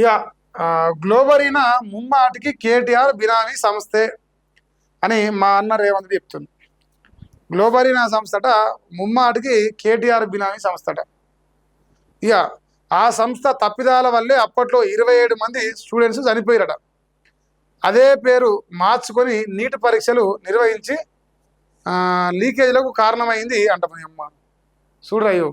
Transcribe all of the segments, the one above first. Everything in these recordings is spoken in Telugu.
ఇక గ్లోబరీనా ముమ్మాటికి కేటీఆర్ బినామీ సంస్థే అని మా అన్న రేవంత్ చెప్తుంది. గ్లోబరీనా సంస్థట ముమ్మాటికి కేటీఆర్ బినామీ సంస్థట. ఇక ఆ సంస్థ తప్పిదాల వల్లే అప్పట్లో 27 మంది స్టూడెంట్స్ చనిపోయారట. అదే పేరు మార్చుకొని నీట్ పరీక్షలు నిర్వహించి లీకేజ్లకు కారణమైంది అంట. అమ్మ చూడరయ్యో,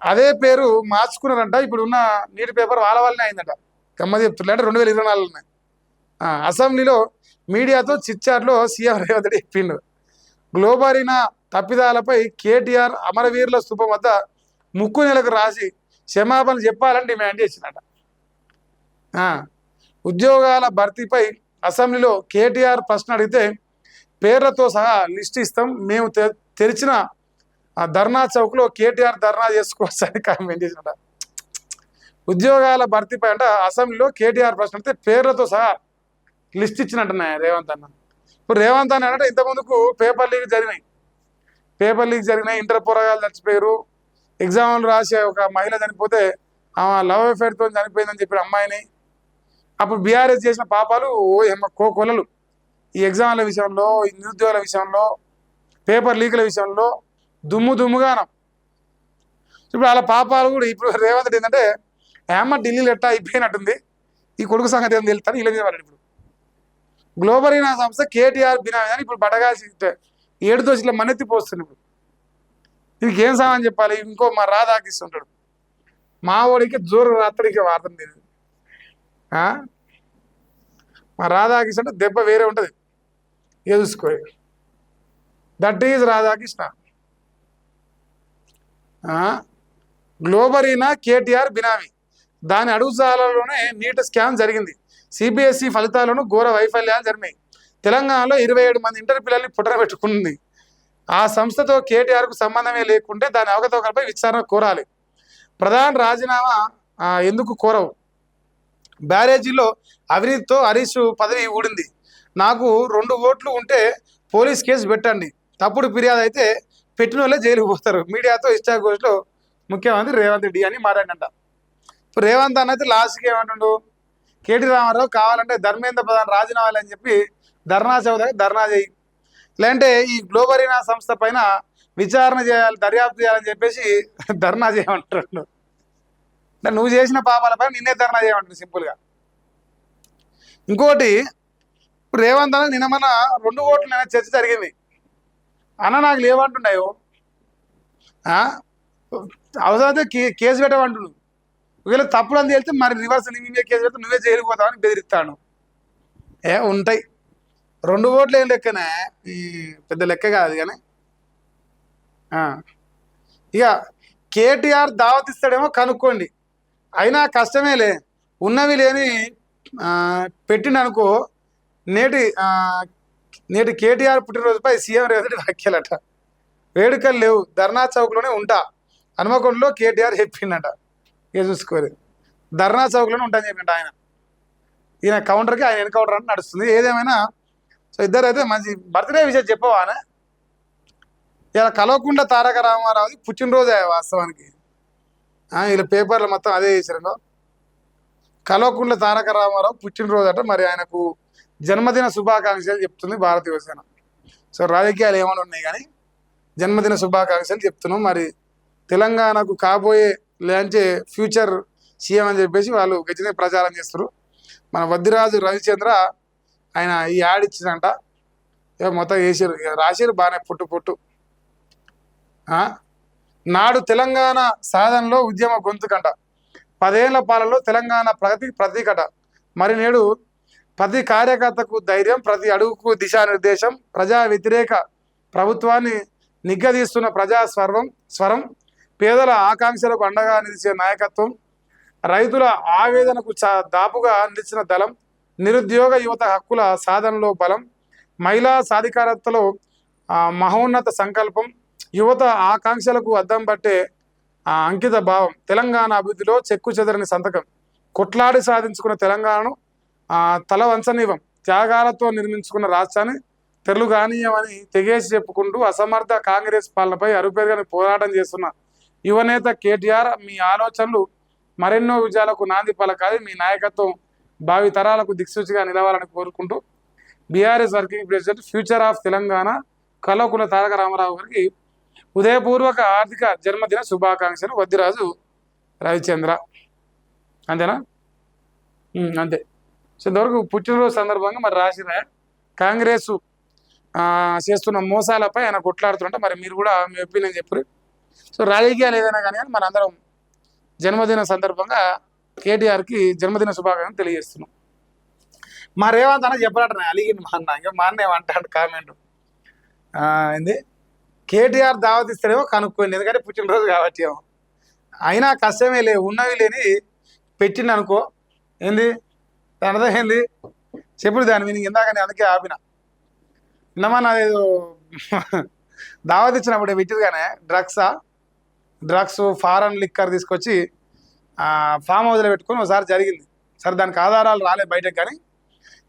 అదే పేరు మార్చుకున్నారంట. ఇప్పుడు ఉన్న నీట్ పేపర్ వాళ్ళ వల్లనే అయిందట. గమ్మ చెప్తున్నారు అంటే 2024 అసెంబ్లీలో మీడియాతో చిట్చాట్లో సీఎం రేవంత్ రెడ్డి చెప్పిండు. గ్లోబరీనా తప్పిదాలపై కేటీఆర్ అమరవీరుల స్థూపం వద్ద ముక్కు నెలకు రాసి క్షమాపణ చెప్పాలని డిమాండ్ చేసినట. ఉద్యోగాల భర్తీపై అసెంబ్లీలో కేటీఆర్ ప్రశ్న అడిగితే పేర్లతో సహా లిస్ట్ ఇస్తాం, మేము తెరిచిన ధర్నా చౌక్లో కేటీఆర్ ధర్నా చేసుకోవచ్చని కామెంట్ చేసినట. ఉద్యోగాల భర్తీపై అంట అసెంబ్లీలో కేటీఆర్ ప్రశ్న అడిగితే పేర్లతో సహా లిస్ట్ ఇచ్చినట్టున్నాయి రేవంత్ అన్న. ఇప్పుడు రేవంత్ అన్న అంటే ఇంతకుముందుకు పేపర్ లీక్ జరిగినాయి, ఇంటర్ పోరగాలు చచ్చిపోయారు, ఎగ్జామ్లు రాసే ఒక మహిళ చనిపోతే ఆమె లవ్ అఫేర్తో చనిపోయిందని చెప్పిన అమ్మాయిని అప్పుడు బీఆర్ఎస్ చేసిన పాపాలు కోకొలలు. ఈ ఎగ్జామ్ల విషయంలో, ఈ నిరుద్యోగుల విషయంలో, పేపర్ లీకుల విషయంలో దుమ్ముగానం. ఇప్పుడు వాళ్ళ పాపాలు కూడా ఇప్పుడు రేవంత్ ఏంటంటే ఏమో ఢిల్లీలో ఎట్టా అయిపోయినట్టుంది, ఈ కొడుకు సంగతి ఏం తెలుస్తాను ఇలా మీద. ఇప్పుడు గ్లోబరీనా సంస్థ కేటీఆర్ బినామీ అని ఇప్పుడు బటగాసి 7 దోషుల మన్నెత్తిపోస్తుంది. ఇప్పుడు దీనికి ఏం సామని చెప్పాలి? ఇంకో మా రాధాకిస్తుంటాడు, మా ఓడికి జోరు రాత్రికి వార్తం తెలియదు. మా రాధాకృష్ణ అంటే దెబ్బ వేరే ఉంటుంది, చూసుకో. That is Radhakrishna. Globarena KTR బినామీ, దాని అడుగుజాలలోనే నీట్ స్కామ్ జరిగింది. సిబిఎస్ఈ ఫలితాలను ఘోర వైఫల్యాలు జరిగినాయి. తెలంగాణలో 27 మంది ఇంటర్ పిల్లల్ని పుట్టన పెట్టుకుంది. ఆ సంస్థతో కేటీఆర్కు సంబంధమే లేకుంటే దాని అవకతవకలపై విచారణ కోరాలి. ప్రధాని రాజీనామా ఎందుకు కోరవు? బ్యారేజీలో అవినీతితో హరీష్ పదవి ఊడింది. నాకు 2 ఓట్లు ఉంటే పోలీస్ కేసు పెట్టండి, తప్పుడు ఫిర్యాదు అయితే పెట్టిన వాళ్ళే జైలుకు పోతారు. మీడియాతో ఇష్టాగోష్లో ముఖ్యమంత్రి రేవంత్ రెడ్డి అని మాట్లాడినంట. ఇప్పుడు రేవంత్ అన్నైతే లాస్ట్కి ఏమంటుండు, కేటీ రామారావు కావాలంటే ధర్మేంద్ర ప్రధాన్ రాజీనామా అని చెప్పి ధర్నా చౌదరి ధర్నా చేయి, లేదంటే ఈ గ్లోబరీనా సంస్థ పైన విచారణ చేయాలి, దర్యాప్తు చేయాలని చెప్పేసి ధర్నా చేయమంటారు. అంటే నువ్వు చేసిన పాపాలపైన నిన్నే ధర్నా చేయమంటుంది సింపుల్గా. ఇంకోటి, ఇప్పుడు రేవంత్ అన్న నిన్న మన 2 ఓట్లు చర్చ జరిగింది అన్న, నాకు లేవంటున్నాయో అవసరమైతే కేసు పెట్టమంటున్నాడు. ఒకవేళ తప్పుడు అని వెళ్తే మరి రివర్స్ నువ్వే కేసు పెడితే నువ్వే జైలుకు పోతావని బెదిరిస్తాను. ఉంటాయి 2 ఓట్లు ఏం లెక్కనే, ఈ పెద్ద లెక్క కాదు. కానీ ఇక కేటీఆర్ దావత్ ఇస్తాడేమో కనుక్కోండి, అయినా కష్టమేలే. ఉన్నవి లేని పెట్టిండనుకో. నేటి కేటీఆర్ పుట్టినరోజుపై సీఎం రేవంత్ రెడ్డి వ్యాఖ్యలట. వేడుకలు లేవు, ధర్నా చౌక్లోనే ఉంటా, హనుమకొండలో కేటీఆర్ చెప్పిండట. ఇక చూసుకోలేదు, ధర్నా చౌక్లోనే ఉంటా అని చెప్పిండ ఆయన. ఈయన కౌంటర్కి ఆయన ఎన్కౌంటర్ అంటే నడుస్తుంది. ఏదేమైనా సో ఇద్దరు అయితే మంచి బర్త్డే విషయం చెప్పవానే. ఇలా కల్వకుంట్ల తారక రామారావుది పుట్టినరోజు వాస్తవానికి. ఇలా పేపర్లు మొత్తం అదే చేశారు. కల్వకుంట్ల తారక రామారావు పుట్టినరోజు అట. మరి ఆయనకు జన్మదిన శుభాకాంక్షలు చెప్తుంది భారతీయ యువసేన. సో రాజకీయాలు ఏమైనా ఉన్నాయి కానీ జన్మదిన శుభాకాంక్షలు చెప్తున్నాం. మరి తెలంగాణకు కాబోయే లేదంటే ఫ్యూచర్ సీఎం అని చెప్పేసి వాళ్ళు గట్టినే ప్రచారం చేస్తారు. మన వద్దిరాజు రవిచంద్ర ఆయన ఈ యాడ్ ఇచ్చిందంట, మొత్తం వేసారు, రాశారు బాగానే పొట్టు. నాడు తెలంగాణ సాధనలో ఉద్యమ గొంతుకంట, 10 ఏళ్ల పాలనలో తెలంగాణ ప్రగతికి ప్రతీకట. మరి నేడు ప్రతి కార్యకర్తకు ధైర్యం, ప్రతి అడుగుకు దిశానిర్దేశం, ప్రజా వ్యతిరేక ప్రభుత్వాన్ని నిగ్గదీస్తున్న ప్రజా స్వరం, పేదల ఆకాంక్షలకు అండగా నిలిచే నాయకత్వం, రైతుల ఆవేదనకు దాపుగా నిలిచిన దళం, నిరుద్యోగ యువత హక్కుల సాధనలో బలం, మహిళా సాధికారతలో మహోన్నత సంకల్పం, యువత ఆకాంక్షలకు అద్దం పట్టే అంకిత భావం, తెలంగాణ అభివృద్ధిలో చెక్కు చెదరని సంతకం, కొట్లాడి సాధించుకున్న తెలంగాణను తల వంచనీవం, త్యాగాలతో నిర్మించుకున్న రాష్ట్రాన్ని తెరలుగానీయమని తెగేసి చెప్పుకుంటూ అసమర్థ కాంగ్రెస్ పాలనపై అరుపేరుగానే పోరాటం చేస్తున్న యువనేత కేటీఆర్, మీ ఆలోచనలు మరెన్నో విజయాలకు నాంది పలకాలి. మీ నాయకత్వం భావి తరాలకు దిక్సూచిగా నిలవాలని కోరుకుంటూ BRS working president future of Telangana Kalvakuntla Taraka Rama Rao గారికి ఉదయపూర్వక ఆర్థిక జన్మదిన శుభాకాంక్షలు వద్దిరాజు రవిచంద్ర. అంతేనా? అంతే. సో ఇంతవరకు పుట్టినరోజు సందర్భంగా మరి రాసిరా కాంగ్రెస్ చేస్తున్న మోసాలపై ఆయన కొట్లాడుతుంటే మరి మీరు కూడా మీ ఒపీనియన్ చెప్పరు. సో రాజకీయాలు ఏదైనా కానీ మన అందరం జన్మదిన సందర్భంగా కేటీఆర్కి జన్మదిన శుభాకాంక్షలు తెలియజేస్తున్నాం. మా రేవంత్ అన్న చెప్పాడట అలిగింది మా అన్న, ఇంకా మా అన్న ఏమంటాడు కామెంట్ ఏంది కేటీఆర్ దావత్ ఇస్తాడేమో కనుక్కోండి, ఎందుకంటే పుట్టినరోజు కాబట్టి ఏమో అయినా కష్టమే లేవు ఉన్నవి లేని పెట్టిండు అనుకో. ఏంది దాని అర్థం ఏంది చెప్పుడు దాని మీనింగ్ ఇందాక నేను అందుకే ఆపిన. నిన్నమా నాదేదో దావత్ ఇచ్చినప్పుడు పెట్టింది కానీ డ్రగ్స్ ఫారెన్ లిక్కర్ తీసుకొచ్చి ఫామ్ హౌస్లో పెట్టుకొని ఒకసారి జరిగింది. సరే దానికి ఆధారాలు రాలేదు బయటకు, కానీ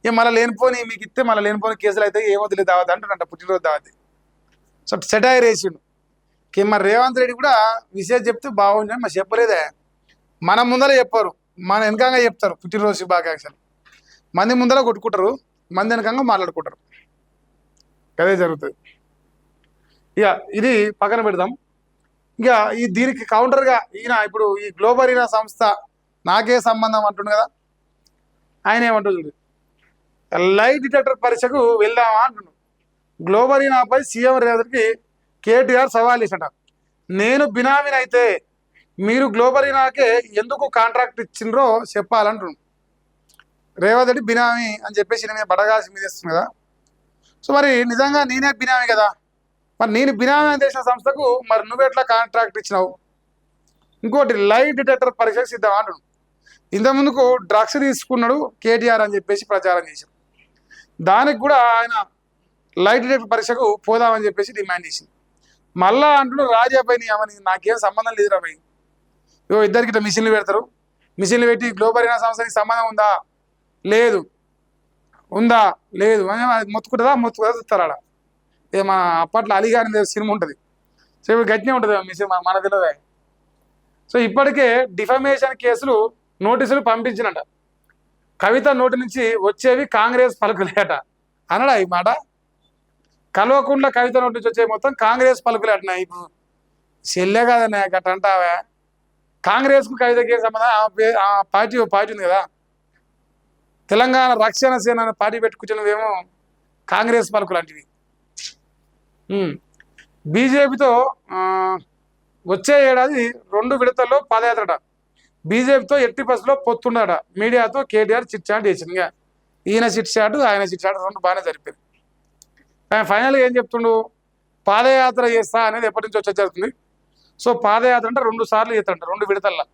ఇక మళ్ళీ లేనిపోని మీకు ఇస్తే మళ్ళీ లేనిపోని కేసులు అయితే ఏమొద్దులే దావత్ అంటాడంట పుట్టినరోజు దావత్. సో సెటైర్ వేసిండు. మరి రేవంత్ రెడ్డి కూడా విషయం చెప్తే బాగుంటుంది, మరి చెప్పలేదే. మన ముందర చెప్పారు, మన వెనకంగా చెప్తారు పుట్టినరోజు శుభాకాంక్షలు. మంది ముందర కొట్టుకుంటారు, మంది వెనకంగా మాట్లాడుకుంటారు. అదే జరుగుతుంది. ఇక ఇది పక్కన పెడదాం. ఇక ఈ దీనికి కౌంటర్గా ఈయన ఇప్పుడు ఈ గ్లోబరీనా సంస్థ నాకే సంబంధం అంటుండు కదా, ఆయన ఏమంటుంది లై డిటెక్టర్ పరీక్షకు వెళ్దామా అంటున్నాడు. గ్లోబరీనాపై సీఎం రేవంత్కి కేటీఆర్ సవాల్ చేసట. నేను బినామీని అయితే మీరు గ్లోబరీనాకే ఎందుకు కాంట్రాక్ట్ ఇచ్చిండ్రో చెప్పాలంటున్నాడు. రేవంత్ రెడ్డి బినామీ అని చెప్పేసి నేను బడగాసి మీద ఇస్తుంది కదా. సో మరి నిజంగా నేనే బినామీ కదా, మరి నేను బినామీ అని చేసిన సంస్థకు మరి నువ్వు ఎట్లా కాంట్రాక్ట్ ఇచ్చినావు? ఇంకోటి లై డిటెక్టర్ పరీక్షకు సిద్ధం అంటున్నాడు. ఇంతకుముందుకు డ్రగ్స్ తీసుకున్నాడు కేటీఆర్ అని చెప్పేసి ప్రచారం చేశాడు. దానికి కూడా ఆయన లై డిటెక్టర్ పరీక్షకు పోదామని చెప్పేసి డిమాండ్ చేసింది. మళ్ళా అంటున్నాడు రాజాపై అవని నాకేం సంబంధం లేదు రాబాయి. ఇద్దరికి ఇట్లా మిషన్లు పెడతారు, మిషన్లు పెట్టి గ్లోబరీనా సంస్థకి సంబంధం ఉందా లేదు, ఉందా లేదు అని మొత్తుకుంటుందా చూస్తారు ఆడ. ఇక మన అప్పట్లో అలీగాని సినిమా ఉంటుంది, సో ఇప్పుడు గట్టినే ఉంటుంది మిషన్ మన తెలియదే. సో ఇప్పటికే డిఫమేషన్ కేసులు నోటీసులు పంపించినట. కవిత నోటి నుంచి వచ్చేవి కాంగ్రెస్ పలుకులేట అనడా ఈ మాట. కల్వకుంట్ల కవిత నోటి నుంచి వచ్చేవి మొత్తం కాంగ్రెస్ పలుకులేటనా. ఇప్పుడు చెల్లె కదన్నా గట్ట అంటావా? కాంగ్రెస్కు కవితకి ఏం సంబంధం? ఆ పార్టీ ఉంది కదా, తెలంగాణ రక్షణ సేన అనే పార్టీ పెట్టుకుంటున్నవేమో కాంగ్రెస్ పలుకు లాంటివి. బీజేపీతో వచ్చే ఏడాది 2 విడతల్లో పాదయాత్రట. బీజేపీతో ఎట్టి బస్సులో పొత్తుండట. మీడియాతో కేటీఆర్ చిట్ చాట్ చేసింది. ఇంకా ఈయన చిట్ చాట్ ఆయన చిట్ చాట్ 2 బాగానే జరిపింది. ఆయన ఫైనల్గా ఏం చెప్తుండు, పాదయాత్ర చేస్తా అనేది ఎప్పటి నుంచి వచ్చే జరుగుతుంది. సో పాదయాత్ర అంటే 2 సార్లు చేస్తాడంట, 2 విడతల్లో.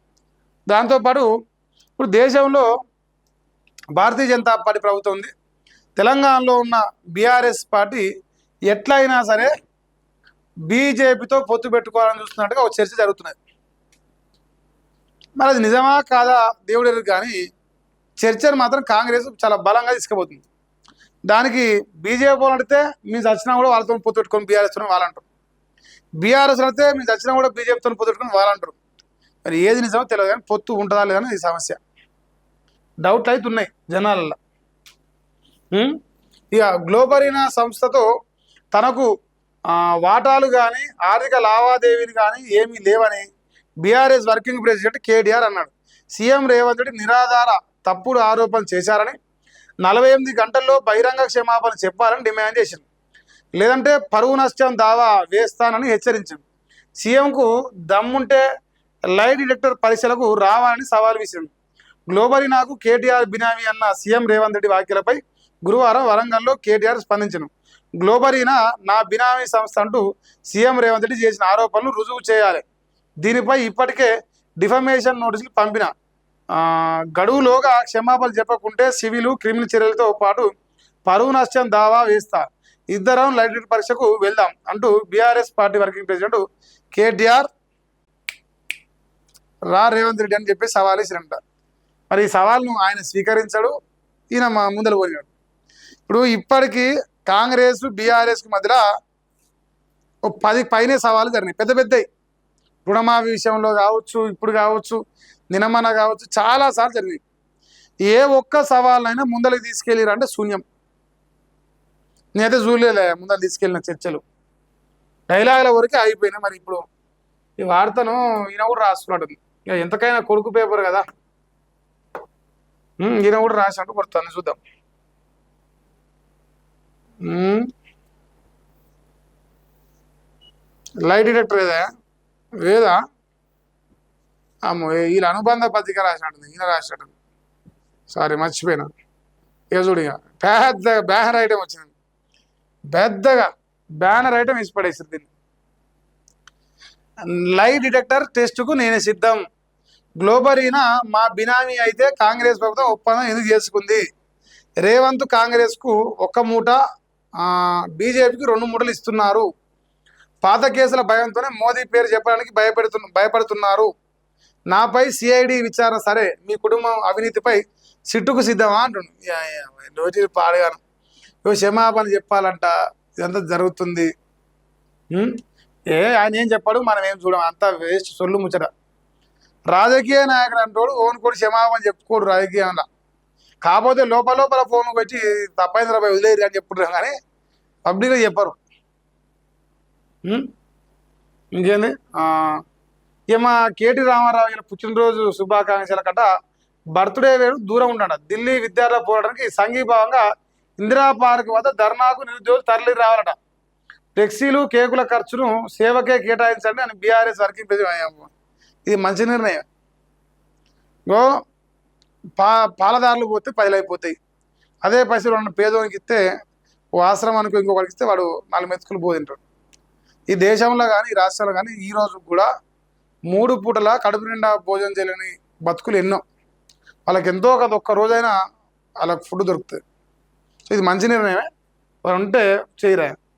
దాంతోపాటు ఇప్పుడు దేశంలో భారతీయ జనతా పార్టీ ప్రభుత్వం ఉంది, తెలంగాణలో ఉన్న బీఆర్ఎస్ పార్టీ ఎట్లయినా సరే బీజేపీతో పొత్తు పెట్టుకోవాలని చూస్తున్నట్టుగా ఒక చర్చ జరుగుతున్నది. మరి అది నిజమా కాదా దేవుడు ఎరుగు, కానీ చర్చను మాత్రం కాంగ్రెస్ చాలా బలంగా తీసుకుపోతుంది. దానికి బీజేపీ వాళ్ళు అడిగితే మీరు చచ్చినా కూడా వాళ్ళతో పొత్తు పెట్టుకొని బీఆర్ఎస్తో వాళ్ళంటారు, బీఆర్ఎస్ అడిగితే మీరు చచ్చినా కూడా బీజేపీతో పొత్తు పెట్టుకొని వాళ్ళంటారు. మరి ఏది నిజమో తెలియదు, కానీ పొత్తు ఉంటుందా లేదని ఈ సమస్య. డౌట్లు అయితే ఉన్నాయి జనాలలో. ఇక గ్లోబరీనా సంస్థతో తనకు వాటాలు కానీ ఆర్థిక లావాదేవీలు కానీ ఏమీ లేవని బీఆర్ఎస్ వర్కింగ్ ప్రెసిడెంట్ కేటీఆర్ అన్నాడు. సీఎం రేవంత్ రెడ్డి నిరాధార తప్పుడు ఆరోపణలు చేశారని 48 గంటల్లో బహిరంగ క్షమాపణ చెప్పాలని డిమాండ్ చేసింది. లేదంటే పరువు నష్టం దావా వేస్తానని హెచ్చరించింది. సీఎంకు దమ్ముంటే లై డిటెక్టర్ పరీక్షలకు రావాలని సవాల్ విసిరింది. గ్లోబరీనాకు కేటీఆర్ బినామీ అన్న సీఎం రేవంత్ రెడ్డి వ్యాఖ్యలపై గురువారం వరంగల్లో కేటీఆర్ స్పందించను. గ్లోబరీనా నా బినామీ సంస్థ అంటూ సీఎం రేవంత్ రెడ్డి చేసిన ఆరోపణలు రుజువు చేయాలి. దీనిపై ఇప్పటికే డిఫమేషన్ నోటీసులు పంపిన, గడువులోగా క్షమాపణలు చెప్పకుంటే సివిల్ క్రిమినల్ చర్యలతో పాటు పరువు నష్టం దావా వేస్తా, ఇద్దరం లై డిటెక్టర్ పరీక్షకు వెళ్దాం అంటూ BRS party working president KTR Revanth Reddy అని చెప్పి సవాల్ వేసిరంట. మరి ఈ సవాల్ను ఆయన స్వీకరించాడు, ఈయన మా ముందర పోయాడు. ఇప్పుడు ఇప్పటికీ కాంగ్రెస్ బీఆర్ఎస్కి మధ్యలో 10 పైనే సవాళ్ళు జరిగినాయి, పెద్ద పెద్దవి. రుణమాఫీ విషయంలో కావచ్చు, ఇప్పుడు కావచ్చు, నినమన కావచ్చు చాలాసార్లు జరిగింది. ఏ ఒక్క సవాళ్ళైనా ముందరికి తీసుకెళ్ళిరు అంటే శూన్యం. నేనైతే చూడలేలే ముందర తీసుకెళ్ళిన చర్చలు, డైలాగుల వరకే అయిపోయినాయి. మరి ఇప్పుడు ఈ వార్తను ఈయన కూడా రాసుకున్నాడు. ఇక ఎంతకైనా కొడుకు పేపర్ కదా, ఈయన కూడా రాసినట్టు కొడుతాను చూద్దాం. లైట్ డిటెక్టర్ ఏదా వేదా అమ్మో, వీళ్ళ అనుబంధ పత్రిక రాసినట్టుంది, ఈయన రాసినట్టు. సారీ మర్చిపోయినా. ఇక చూడు, ఇక పెద్ద బ్యానర్ ఐటమ్ వచ్చింది, పెద్దగా బ్యానర్ ఐటమ్ వేసి పడేసింది దీన్ని. లైట్ డిటెక్టర్ టెస్టుకు నేను సిద్ధం. గ్లోబరీనా మా బినామీ అయితే కాంగ్రెస్ ప్రభుత్వం ఒప్పందం ఎందుకు చేసుకుంది? రేవంత్ కాంగ్రెస్కు ఒక్క మూట, బీజేపీకి 2 మూటలు ఇస్తున్నారు. పాత కేసుల భయంతోనే మోదీ పేరు చెప్పడానికి భయపడుతున్నారు. నాపై సిఐడి విచారణ సరే, మీ కుటుంబం అవినీతిపై సిట్టుకు సిద్ధమా అంటుండు. రోజు పాడగాను క్షమాపణ చెప్పాలంట, ఇదంతా జరుగుతుంది. ఆయన ఏం చెప్పాడు, మనం ఏం చూడం, అంతా వేస్ట్ సొల్లు ముచ్చట. రాజకీయ నాయకుడు అంటోడు ఓన్ కూడా క్షమాపణ చెప్పుకోడు రాజకీయంలో. కాకపోతే లోపల ఫోన్ వచ్చి తప్పైంది రూపాయి వదిలేరు అని చెప్పుకుంటారు, కానీ పబ్లిక్గా చెప్పరు. ఇంకేంది, ఇక మా కేటీ రామారావు గారి పుట్టినరోజు శుభాకాంక్షల కట్ట బర్త్డే వేడు దూరం ఉన్నాడు. ఢిల్లీ విద్యార్థుల పోరాటానికి సంఘీభావంగా ఇందిరా పార్క్ వద్ద ధర్నాకు నిరుద్యోగులు తరలి రావాలట. ఫ్లెక్సీలు కేకుల ఖర్చును సేవకే కేటాయించండి అని బీఆర్ఎస్ వర్కింగ్ ప్రెసిడెంట్. ఇది మంచి నిర్ణయం. పాలదారులు పోతే 10 అయిపోతాయి. అదే పైసలు ఉన్న పేదోనికి ఇస్తే, ఓ ఆశ్రమానికి ఇంకొకరికి ఇస్తే వాడు 4 మెతుకులు పోదింటాడు. ఈ దేశంలో కానీ ఈ రాష్ట్రంలో కానీ ఈ రోజు కూడా 3 పూటల కడుపు నిండా భోజనం చేయలేని బతుకులు ఎన్నో. వాళ్ళకి ఎంతో ఒక్క రోజైనా వాళ్ళకి ఫుడ్ దొరుకుతుంది. సో ఇది మంచి నిర్ణయమే, ఉంటే చేయరా.